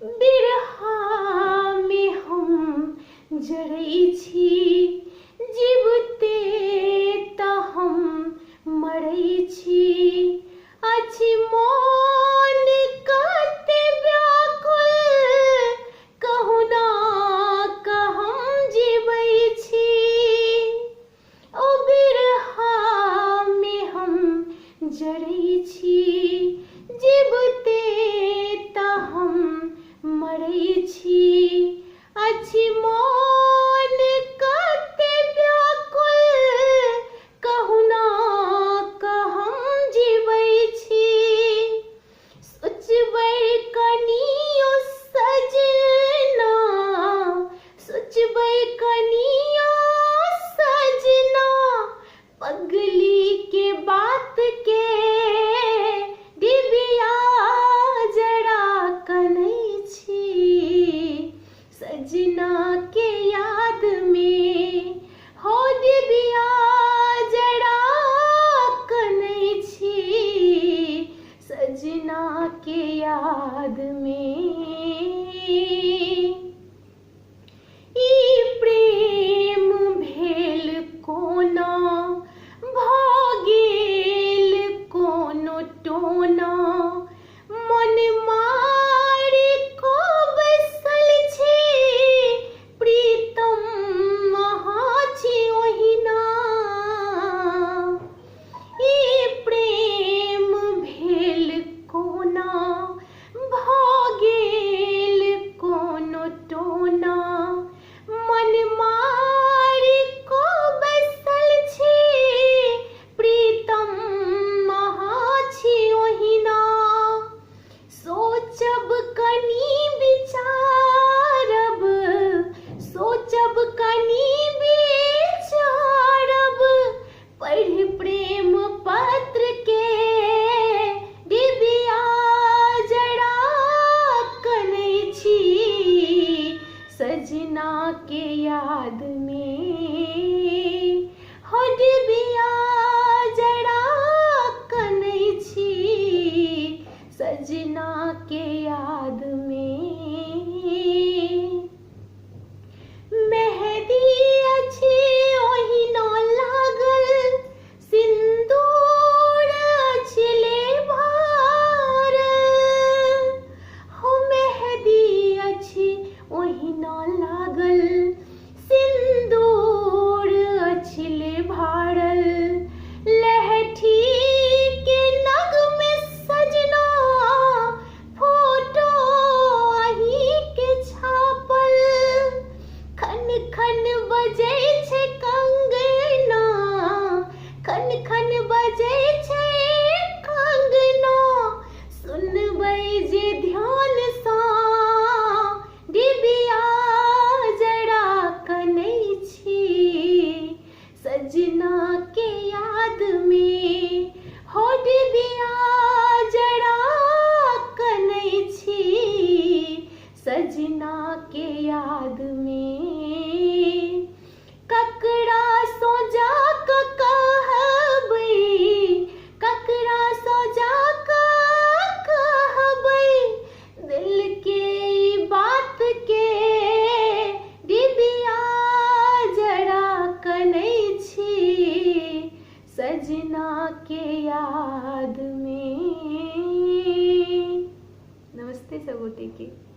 बिरहा में हम जड़ै छी, जीवते त हम मरै छी। अछि मन कते व्याकुल, कहुना हम जीवै छी। ओ बिरहा में हम जड़ै छी, जीवते त हम मरै छी। अछि मन कते व्याकुल, कहुना हम जीवै छी। सोचबै कनियो सजना, सोचबै कनियो सजना, पगली के बात के डिबिया जरा कनै छी। सजना के याद में हो डिबिया जरा कनै छी। सजना के याद में ई प्रेम भेल कोना, भ गेल कोनो टोना। मन मारि को बैसल छी, प्रीतम अहाँ छी ओहिना। ई प्रेम भेल कोना, भ गेल कोनो टोना। मन मारि को बैसल छी, प्रीतम अहाँ छी ओहिना। सोचब कनि विचारब, सोचब कनि विचारब, पढ़ि प्रेम पत्र के डिबिया जरा कनै छी। सजना के याद में हो डिबिया जरा कनै छी। सजना के याद में मेहदी अछि ओहिना लागल, सिन्दूर अछि लेभारल। हो मेहदी अछि ओहिना लागल, सिन्दूर अछि लेभारल। लहठी के नग में सजना, फोटो अहीं के छापल। खन खन बजै छै कंगना, खन खन बजै छै कंगना। सुनबै जे ध्यान सा, डिबिया जरा कनै छी। सजना के याद में हो डिबिया जरा कनै छी। सजना के याद में ककरा सो जाक कहबै, ककरा सो जाक कहबै, दिल के ई बात के डिबिया जरा कनै छी। सजना के याद में। नमस्ते सब के।